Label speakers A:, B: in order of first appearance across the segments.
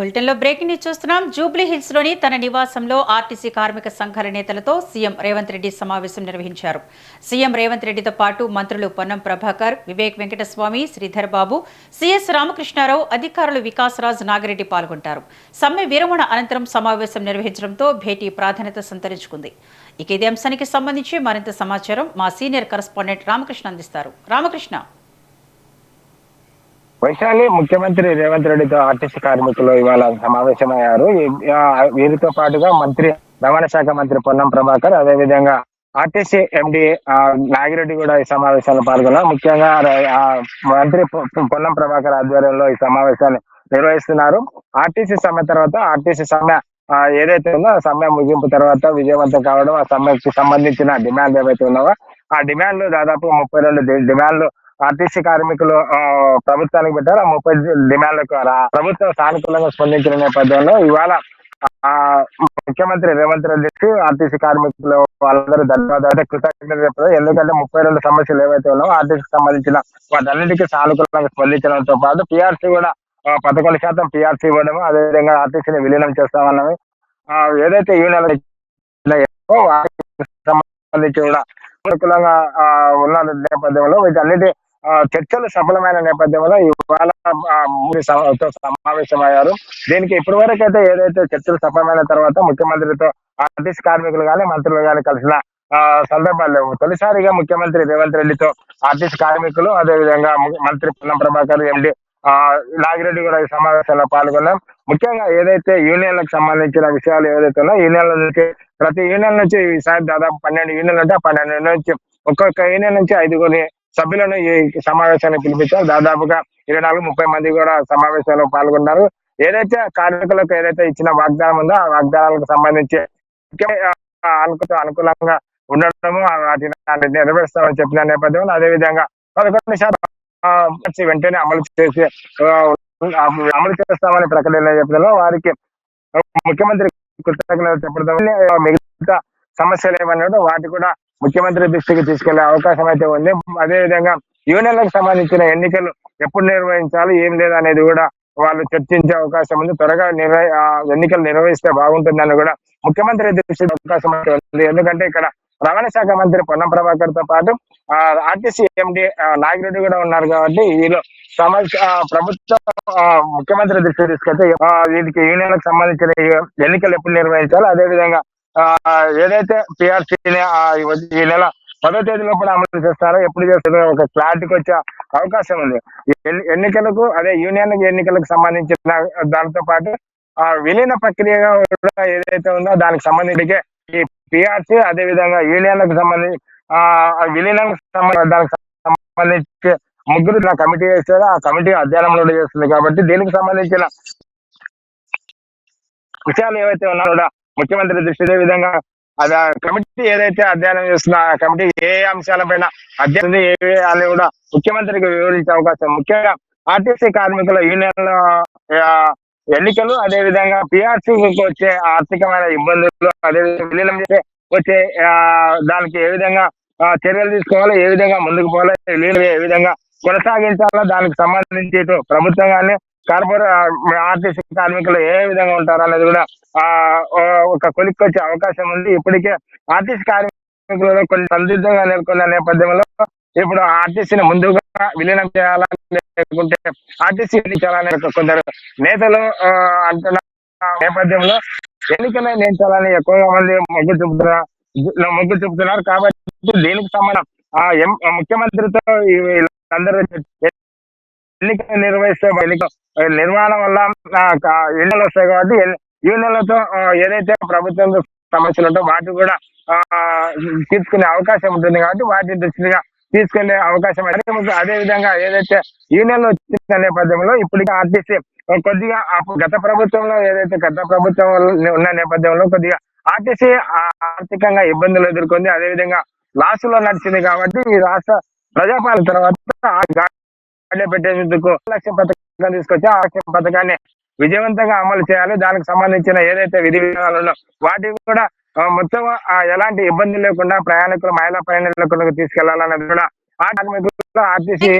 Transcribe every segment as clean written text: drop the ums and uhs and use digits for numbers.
A: బులెటిన్లో breaking news చూస్తున్నాం. Jubilee hills లోని తన నివాసంలో ఆర్టీసీ కార్మిక సంఘాల నేతలతో సీఎం రేవంత్ రెడ్డి సమావేశం నిర్వహించారు. సీఎం రేవంత్ రెడ్డితో పాటు మంత్రులు పొన్నం ప్రభాకర్, వివేక్ వెంకటస్వామి, శ్రీధర్ బాబు, సిఎస్ రామకృష్ణారావు, అధికారులు వికాసరాజ్, నాగిరెడ్డి పాల్గొంటారు. సమ్మె విరమణ అనంతరం సమావేశం నిర్వహించడంతో భేటీ ప్రాధాన్యత సంతరించుకుంది. ఇక ఇదే అంశానికి సంబంధించి మరింత సమాచారం మా సీనియర్ కరెస్పాండెంట్ రామకృష్ణ అందిస్తారు. రామకృష్ణ.
B: వైశాలి ముఖ్యమంత్రి రేవంత్ రెడ్డితో ఆర్టీసీ కార్మికులు ఇవాళ సమావేశమయ్యారు. వీరితో పాటుగా మంత్రి రవాణా శాఖ మంత్రి పొన్నం ప్రభాకర్, అదేవిధంగా ఆర్టీసీ ఎండి నాగిరెడ్డి కూడా ఈ సమావేశాల్లో పాల్గొన్నారు. ముఖ్యంగా మంత్రి పొన్నం ప్రభాకర్ ఆధ్వర్యంలో ఈ సమావేశాన్ని నిర్వహిస్తున్నారు. ఆర్టీసీ సమ్మె తర్వాత ఆర్టీసీ సమ్మె ఏదైతే ఉందో ఆ సమ్మె ముగింపు తర్వాత విజయవంతం కావడం, ఆ సమ్మెకి సంబంధించిన డిమాండ్ ఏవైతే ఉన్నావో ఆ డిమాండ్లు దాదాపు 32 డిమాండ్లు ఆర్టీసీ కార్మికులు ప్రభుత్వానికి పెట్టారు. ఆ 30 డిమాండ్లకు ప్రభుత్వం సానుకూలంగా స్పందించిన నేపథ్యంలో ఇవాళ ముఖ్యమంత్రి రేవంత్ రెడ్డికి ఆర్టీసీ కార్మికులు వాళ్ళందరూ ధన్యవాదాలు కృతజ్ఞతలు చెప్పారు. ఎందుకంటే 32 సమస్యలు ఏవైతే ఉన్నాయో ఆర్టీసీకి సంబంధించిన వాటన్నిటికీ సానుకూలంగా స్పందించడంతో పాటు పిఆర్సీ కూడా 11% పిఆర్సీ ఇవ్వడం, అదేవిధంగా ఆర్టీసీని విలీనం చేస్తామన్నవి ఏదైతే యూనియన్ సంబంధించి కూడా అనుకూలంగా ఉన్న నేపథ్యంలో వీటన్నిటి చర్చలు సఫలమైన నేపథ్యంలో ఇవాళ సమావేశమయ్యారు. దీనికి ఇప్పటి వరకు అయితే ఏదైతే చర్చలు సఫలమైన తర్వాత ముఖ్యమంత్రితో ఆర్టీసీ కార్మికులు కానీ మంత్రులు కానీ కలిసిన సందర్భాలు లేవు. తొలిసారిగా ముఖ్యమంత్రి రేవంత్ రెడ్డితో ఆర్టీసీ కార్మికులు, అదేవిధంగా మంత్రి పొన్నం ప్రభాకర్, ఎండి నాగిరెడ్డి కూడా ఈ సమావేశంలో పాల్గొన్నాం. ముఖ్యంగా ఏదైతే యూనియన్లకు సంబంధించిన విషయాలు ఏదైతే ఉన్నాయో యూనియన్ల నుంచి ప్రతి యూనియన్ నుంచి ఈసారి దాదాపు 12 యూనియన్లు ఉంటే 12 యూనియన్ నుంచి ఒక్కొక్క యూనియన్ నుంచి 5 సభ్యులను ఈ సమావేశానికి పిలిపించారు. దాదాపుగా 24-30 మంది కూడా సమావేశంలో పాల్గొన్నారు. ఏదైతే కార్మికులకు ఏదైతే ఇచ్చిన వాగ్దానం ఉందో ఆ వాగ్దానాలకు సంబంధించి అనుకూలంగా ఉండడము, వాటిని నెరవేరుస్తామని చెప్పిన నేపథ్యంలో అదేవిధంగా 11% వెంటనే అమలు చేస్తామని ప్రకటన చెప్పడంలో వారికి ముఖ్యమంత్రి కృతజ్ఞతలు చెప్పడం, మిగతా సమస్యలు ఏమన్నాడో వాటి కూడా ముఖ్యమంత్రి దృష్టికి తీసుకెళ్లే అవకాశం అయితే ఉంది. అదేవిధంగా యూనియన్లకు సంబంధించిన ఎన్నికలు ఎప్పుడు నిర్వహించాలి, ఏం లేదు అనేది కూడా వాళ్ళు చర్చించే అవకాశం ఉంది. త్వరగా ఎన్నికలు నిర్వహిస్తే బాగుంటుందని కూడా ముఖ్యమంత్రి దృష్టికి అవకాశం అయితే ఉంది. ఎందుకంటే ఇక్కడ రవాణా శాఖ మంత్రి పొన్నం ప్రభాకర్ తో పాటు ఆర్టీసీ ఎండి నాగిరెడ్డి కూడా ఉన్నారు కాబట్టి వీళ్ళు ప్రభుత్వం ముఖ్యమంత్రి దృష్టికి తీసుకెళ్తే వీటికి యూనియన్లకు సంబంధించిన ఎన్నికలు ఎప్పుడు నిర్వహించాలి, అదేవిధంగా ఏదైతే పిఆర్సీని ఈ నెల 10వ తేదీ లోపల అమలు చేస్తారో ఎప్పుడు చేస్తారో ఒక క్లారిటీకి వచ్చే అవకాశం ఉంది. ఎన్నికలకు అదే యూనియన్ ఎన్నికలకు సంబంధించిన దానితో పాటు విలీన ప్రక్రియగా ఏదైతే ఉందో దానికి సంబంధించి ఈ పిఆర్సీ అదేవిధంగా యూనియన్లకు సంబంధించి విలీనం దానికి సంబంధించి ముగ్గురు కమిటీ వేస్తారు. ఆ కమిటీ అధ్యయనంలో చేస్తుంది కాబట్టి దీనికి సంబంధించిన విషయాలు ఏవైతే ఉన్నారో కూడా ముఖ్యమంత్రి దృష్టి విధంగా అది కమిటీ ఏదైతే అధ్యయనం చేస్తున్న ఆ కమిటీ ఏ అంశాలపైన అధ్యయనం ఏవి అని కూడా ముఖ్యమంత్రికి వివరించే అవకాశం. ముఖ్యంగా ఆర్టీసీ కార్మికుల యూనియన్ల ఎన్నికలు, అదేవిధంగా పిఆర్సీకి వచ్చే ఆర్థికమైన ఇబ్బందులు, అదేవిధంగా విలీనం చేసే వచ్చే దానికి ఏ విధంగా చర్యలు తీసుకోవాలో, ఏ విధంగా ముందుకు పోవాలో, విలీనం ఏ విధంగా కొనసాగించాలో దానికి సంబంధించి ఇటు ప్రభుత్వం కానీ ఆర్టీసీ కార్మికులు ఏ విధంగా ఉంటారు అనేది కూడా ఒక కొలిక్కి వచ్చే అవకాశం ఉంది. ఇప్పటికే ఆర్టీసీ కార్మికులలో కొన్ని సందిగ్ధంగా నెలకొన్న నేపథ్యంలో ఇప్పుడు ఆర్టీసీని ముందుగా విలీనం చేయాలని లేకుంటే ఆర్టీసీ ఎన్నికలని కొందరు నేతలు అంటున్న నేపథ్యంలో ఎన్నికలే నేర్చాలని ఎక్కువగా మంది మొగ్గు చూపుతున్నారు. కాబట్టి దీనికి సంబంధం ముఖ్యమంత్రితో వీళ్ళందరూ ఎన్నికలు నిర్వహిస్తే నిర్వహణ వల్ల ఎన్నికలు వస్తాయి కాబట్టి యూనియన్లతో ఏదైతే ప్రభుత్వం సమస్యలు ఉంటో వాటి కూడా తీసుకునే అవకాశం ఉంటుంది. కాబట్టి వాటి దృష్టిగా తీసుకెళ్లే అవకాశం. అదే విధంగా ఏదైతే యూనియన్లు వచ్చిన నేపథ్యంలో ఇప్పటికీ ఆర్టీసీ కొద్దిగా గత ప్రభుత్వంలో ఏదైతే గత ప్రభుత్వం ఉన్న నేపథ్యంలో కొద్దిగా ఆర్టీసీ ఆర్థికంగా ఇబ్బందులు ఎదుర్కొంది. అదేవిధంగా లాసులో నడిచింది. కాబట్టి ఈ రాష్ట్ర ప్రజాపాలన తర్వాత పెట్టేందుకు లక్ష్యం పథకం తీసుకొచ్చి ఆ లక్ష్యం పథకాన్ని విజయవంతంగా అమలు చేయాలి. దానికి సంబంధించిన ఏదైతే విధి విధానాలు ఉన్నాయో వాటికి కూడా మొత్తం ఎలాంటి ఇబ్బంది లేకుండా ప్రయాణికులు మహిళా ప్రయాణికులకు తీసుకెళ్లాలన్నది కూడా ఆర్టీసీ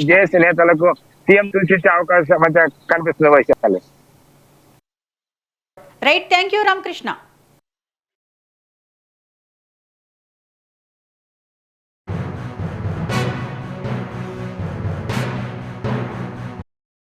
B: జేఏసీ నేతలకు సీఎం సూచించే అవకాశం కనిపిస్తుంది. Vaishali.
A: Right, thank you Ramakrishna.